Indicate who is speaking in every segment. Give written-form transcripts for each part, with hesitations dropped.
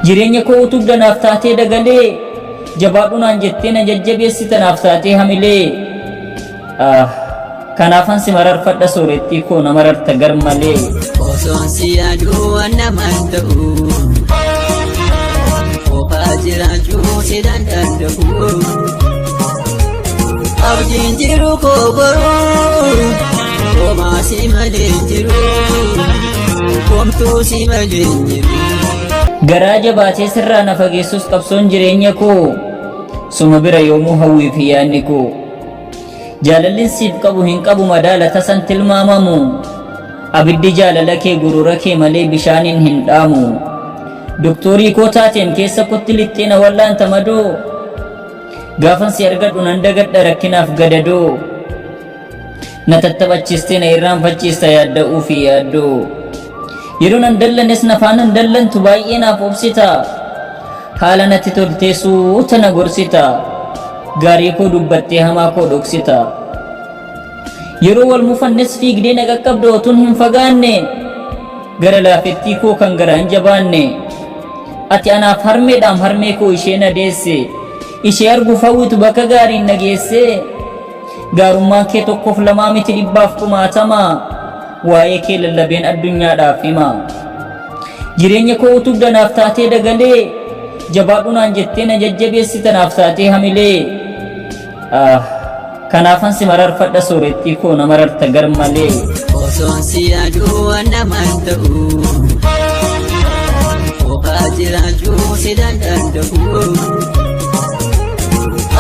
Speaker 1: jireenya koo utubda naaf taatee dagalee jabaadhunaan jettee na jajjabeessite naaf taatee hamilee kanaafan si mararfadha soorettii koo na mararta gar malee
Speaker 2: osoon si yaaduu naman ta'u qofaa jiraachuu si danda'u abdiin jiru koo boroo homaa si malee jiru komtuu si malee jiru
Speaker 1: garaa jabaatee sirraa na fageessus qabsoon jireenya koo suma bira yoomuu hawwii fi yaadni koo jaalalli siif qabu hin qabu madaala tasan tilmaamamu abiddi jaalala kee gurura kee malee bishaaniin hin dhaamu doktorii koo taateen keessa kotti lixxeena wallaanta madoo gaafan si argadhu nan dagadha rakkinaaf gadadoo na tattaphachistee na irraanfachiista yaadda'uu fi yaaddoo yeroo nan dallanes nafaanan dallantu baay'ee naaf obsita haala natti toltee suuta na gorsita gaarii koo dubbattee hamaa koo dhoksita yeroo wal mufannes fiigdee na qaqqabda otuun hin fagaanne gara laafettii koo kan gara hin jabaanne ati anaaf harmeedhaam harmee koo ishee na deesse ishee arguuf hawwitu bakka gaariin na geesse gaarummaan kee tokkoof lamaa miti dhibbaaf kumaatama waa'ee kee lallabeen addunyaadhaaf hima jireenya koo utubda naaf taatee dagalee jabaadhunaan jettee na jajjabeessite naaf taatee hamilee kanaafan si mararfadha soorettii koo na mararta gar malee
Speaker 2: osoon si yaaduu naman ta'u qofaa jiraachuu si danda'u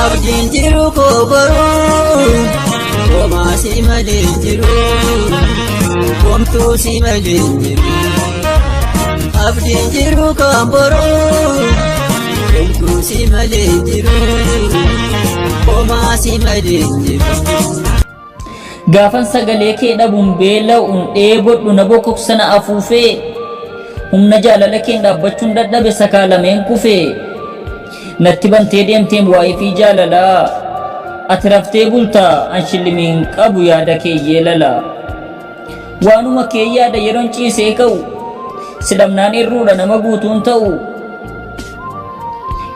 Speaker 2: abdiin jiru koo boroo homaa si malee jiru komtuu si malee jiru abdiin jiru koo boroo komtuu si malee jiru homaa si malee jiru
Speaker 1: gaafan sagalee kee dhabuun beela'uun dheebodhu na bokoksa na afuufee humna jaalala keen dhaabbachuun dadhabe sakaalameen kufee natti bantee deemteen waa'ee fi jaalalaa ati raftee bultaa an shillimiin qabu yaada kee yeelala waanuma kee yaada yeroon ciisee ka'u sidhamnaan irruudha nama guutuun ta'u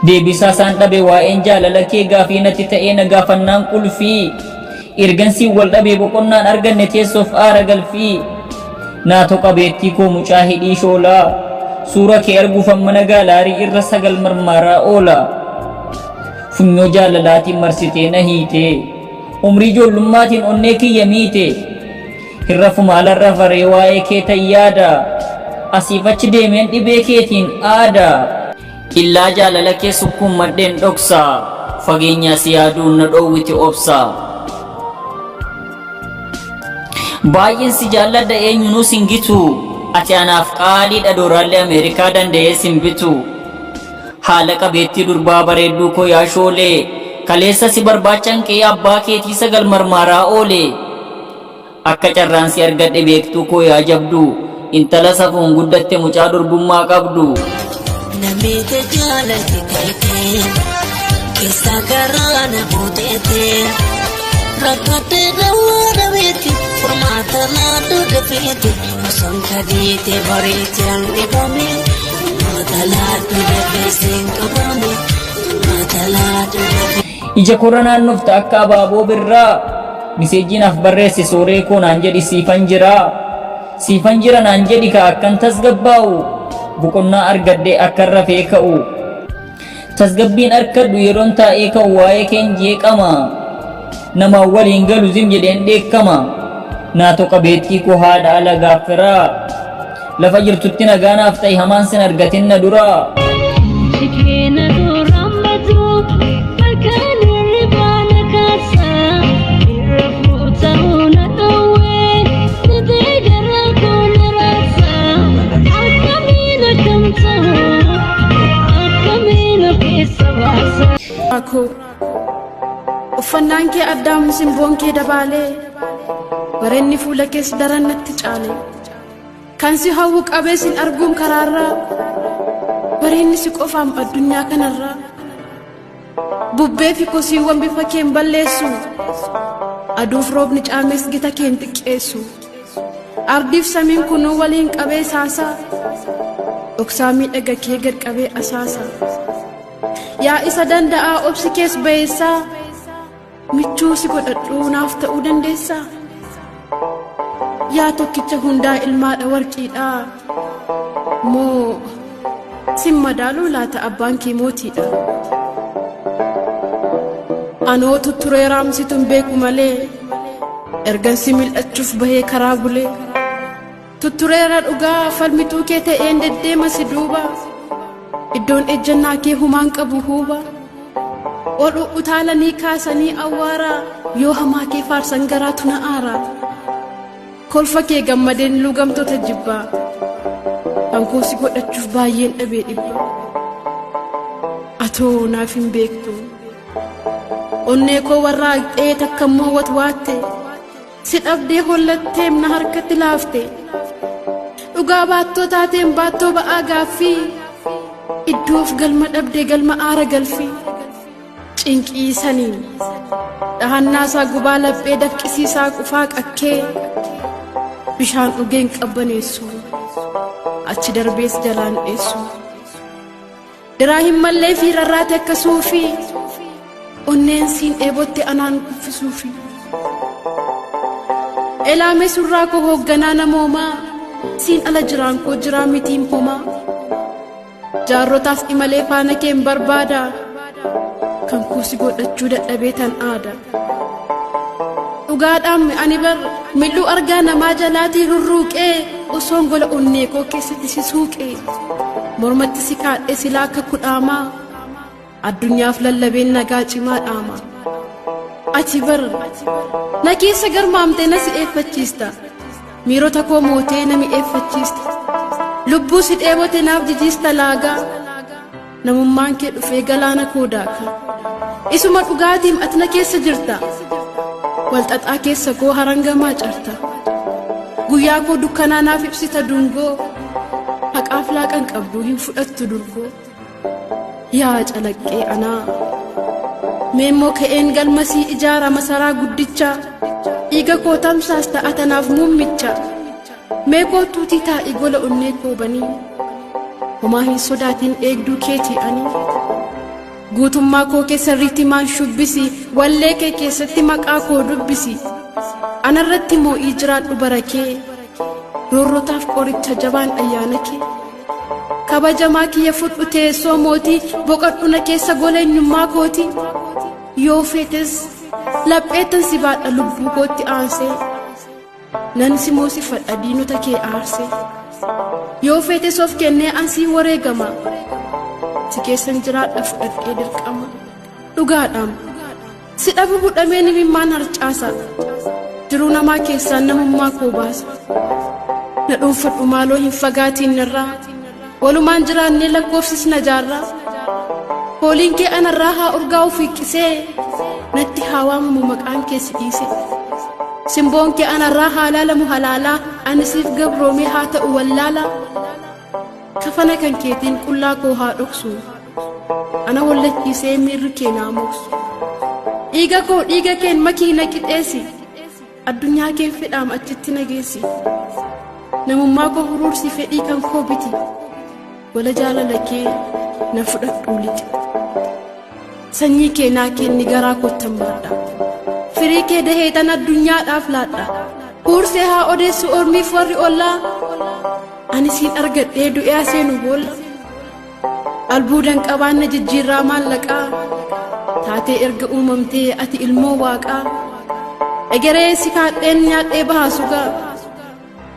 Speaker 1: deebisaa isaan dhabe waa'een jaalala kee gaafii natti ta'ee na gaafannaan qulfii ergansii wal dhabee boqonnaan arganne teessoof aara galfii naatoo qabeettii koo mucaa hidhii shoolaa suura kee arguufan mana gaalaarii irra sagal marmaaraa oola funyoo jaalalaatiin marsitee na hiite umrii ijoollummaatiin onnee kiyya miite hirrafu maalarra faree waa'ee kee tayyaada asiif achi deemeen dhibee keetiin aada illaa jaalala kee sukkuun maddeen dhoksa fageenyaa si yaaduun na dhoowwite obsa baay'een si jaalladha eenyunuu singitu ati anaaf qaaliidha dooraallee ameerikaa danda'ee simbitu haala qabeettii durbaa bareedduu koo yaashoolee kaleessa si barbaachan qee abbaa keetii sagal marmaaraa oole akka carraan si argadhe beektuu koo yaa jabdu intala safuun guddatte mucaa durbummaa qabdu
Speaker 2: namicha jaalatti ta'e keessa garaa na buuteete rakkate dawaa dhabeetti furmaata laatu dafeete osoo kadeete bareetti hangifame mata laatu dafeeseen qabame mata laatu dafe
Speaker 1: ija korra naannofta akka abaaboo birraa miseejjiinaaf barreesse sooree koo naan jedhi siifan jira naan jedhi ka akkan tasgabbaa'u boqonnaa argadde akkan rafee ka'u tasgabbiin arkadhu yeroon taa'ee ka'u waa'ee keen jeeqama namaan waliin galu zim jedheen dheekkama naatoo qabeettii koo haadha ala gaaffiraa lafa jirtutti nagaanaaf ta'e hamaan sin argatin na duraa
Speaker 3: uffannaan kee addaam simboon kee dabaalee bareenni fuula kees daran natti caale kan si hawwu qabee sin arguun karaarraa bareenni si qofaam addunyaa kanarraa bubbee fi kosiiwwan bifa keen balleessu aduuf roobni caamees gita keen xiqqeessu ardiif samiin kunuu waliin qabee saasaa dhoksaa miidhaga kee gad qabee asaasa. Yaa isa danda'aa obsi kees bayeessaa, michuu si godhadhuu naaf ta'uu dandeessaa. Yaa tokkicha hundaa ilmaadha warqiidha, moo sin madaaluu laata abbaan kee mootiidha. Anoo tutturee raamsituun beeku malee, ergan si mil'achuuf bahee karaa bulee. Tuttureera dhugaa falmituu kee ta'een deddeema si duuba, iddoon ejjannaa kee humaan qabu huuba. Ol utaalanii kaasanii awwaaraa, yoo hamaa kee faarsan garaatu na aaraa. Kolfa kee gammadeen lugamtoota jibbaa, hankoo si godhachuuf baay'een dhabee dhibba. Atoo naaf hin beektu, onnee koo warraaqxee takkammoo watwaatte, si dhabdee hollatteem na harkatti laafte. Dhugaa baattoo taateen baattoo ba'aa gaaffii, iddoof galma dhabdee galma aara galfii. Cinqii saniin dhahannaasaa gubaa laphee dafqisiisaa qufaa qakkee, bishaan dhugeen qabbaneessu, achi darbees jalaan dheessu. Diraa hin mallee fi rarraate akka suufii, onneen siin dheebotte anaan kuffisuufi. Elaame surraa koo hoogganaa namoomaa, siin ala jiraan koo jiraa mitiin homaa. Jaarrotaaf imalee faana keen barbaada, kan koo si godhachuu dadhabee tan aada. Dhugaadhaan ani bar milluu argaa namaa jalaatii rurruuqee, osoon gola onnee koo keessatti si suuqee. Mormatti si kaadhee silaa akka kudhaamaa, addunyaaf lallabeen nagaa cimaa dhaama. Ati bar na keessa garmaamtee na si eeffachiista, miirota koo mootee na mi'eeffachiista. Lubbuu si dheebote naaf jijiista laagaa, namummaan kee dhufee galaana koo daaka. Isuma dhugaatiim ati na keessa jirta, walxaxaa keessa koo harangamaa carta. Guyyaa koo dukkanaa naaf ibsita dungoo, haqaaf laaqan qabdu hin fudhattu durgoo. Yaa calaqqee anaa, meemmoo ka'een galmasii ijaara masaraa guddicha, dhiiga koo tamsaas ta'a tanaaf muummicha. Mee kootuutii taa'ii gola onnee koo banii, homaa hin sodaatiin eegduu keetii ani. Guutummaa koo keessa riitimaan shubbisi, wallee kee keessatti maqaa koo dubbisi. Anarratti moo'ii jiraadhu bara kee, roorrotaaf qoricha jabaan ayyaana kee. Kabajamaa kiyya fudhu teessoo mootii, boqadhu na keessa gola eenyummaa kooti. Yoo feetes lapheettan si baadha lubbuu kootti aansee, nan si moosifadha diinota kee aarsee. Yoo feetes of kennee ansii wareegama, si keessan jiraadha fudhadhee dirqama. Dhugaadhaan si dhabu budhamee nimimmaan harcaasa, jiruu namaa keessaan namummaa koo baasa. Na dhuunfadhu maaloo hin fagaatiin irraa, walumaan jiraannee lakkoofsisna jaarraa. Hooliin kee anarraa haa urgaa'u fiiqqisee, natti haa waamamu maqaan kee si dhiise. Simboon kee anarraa haa laalamu halaalaa, ani siif gabroomee haa ta'u wallaalaa. Kafana kan keetiin qullaa koo haa dhoksu, ana wallachiisee miirri kee naa moksu. Dhiiga koo dhiiga keen makii na qixeessi, addunyaa keen fedhaam achitti na geessi. Namummaa koo huruursi fedhii kan koo biti, wala jaalala kee na fudhadhuu lixi. Sanyii kee naa kenni garaa kottan baadha, firii kee daheetan addunyaadhaaf laadha. Huursee haa odeessu ormiif warri ollaa, ani siin argadhee du'ee seenu boolla. Albuudan qabaan na jijjiirraa maallaqaa, taatee erga uumamtee ati ilmoo waaqaa. Egeree si kaadheen nyaadhee bahaa sugaa,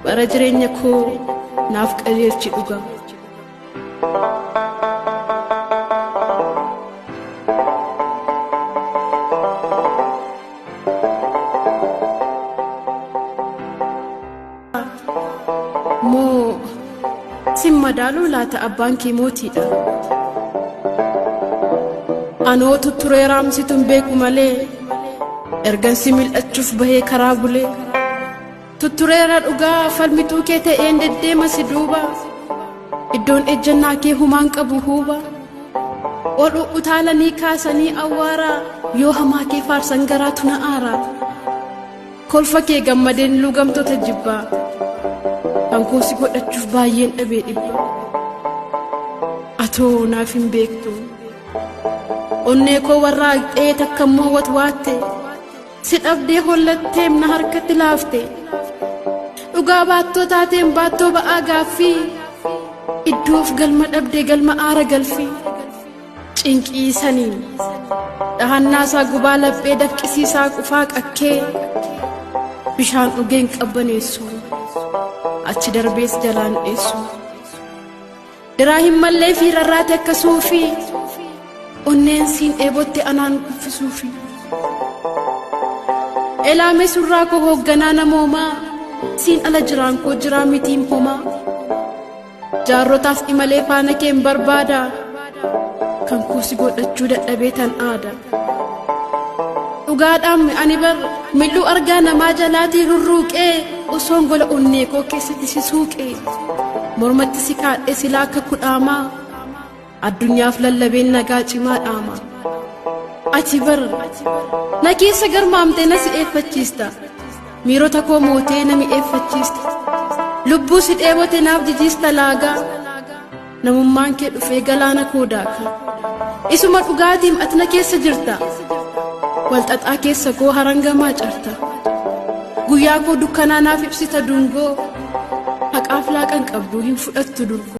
Speaker 3: bara jireenya koo naaf qajeelchi dhugaa. Moo sin madaaluu laata abbaan kee mootiidha. Anoo tutturee raamsituun beeku malee, ergan si mil'achuuf bahee karaa bulee. Tuttureera dhugaa falmituu kee ta'een deddeema si duuba, iddoon ejjannaa kee humaan qabu huuba. Ol utaalanii kaasanii awwaaraa, yoo hamaa kee faarsan garaatu na aaraa. Kolfa kee gammadeen lugamtoota jibbaa, hankoo si godhachuuf baay'een dhabee dhibba. atoo naaf hin beektu onnee koo warraaqxee takkammoo watwaatte si dhabdee hollatteem na harkatti laafte dhugaa baattoo taateen baattoo ba'aa gaaffii iddoof galma dhabdee galma aara galfii cinqii saniin dhahannaasaa gubaa laphee dafqisiisaa qufaa qakkee bishaan dhugeen qabbaneessu achi darbees jalaan dheessu diraa hin mallee fi rarraate akkasuufi onneen siin dheebotte anaan kuffisuufi elaame surraa koo hoogganaa namoomaa siin ala jiraan koo jiraa mitiin homaa jaarrotaaf imalee faana keen barbaada kan kuusi godhachuu dadhabee tan aada dhugaadhaan ani bar mil'uu argaa namaa jalaatii rurruuqee osoon gola onnee koo keessatti si suuqee mormatti si kaadhee silaa akka kudhaamaa addunyaaf lallabeen nagaa cimaa dhaama ati bar na keessa garmaamtee na si eeffachiista miirota koo mootee na mi'eeffachiista lubbuu si dheebote naaf jijiista laagaa namummaan kee dhufee galaana koo daaka isuma dhugaatiim ati na keessa jirta walxaxaa keessa koo harangamaa carta guyyaa koo dukkanaa naaf ibsita dungoo haqaaf laaqan qabdu hin fudhattu durgoo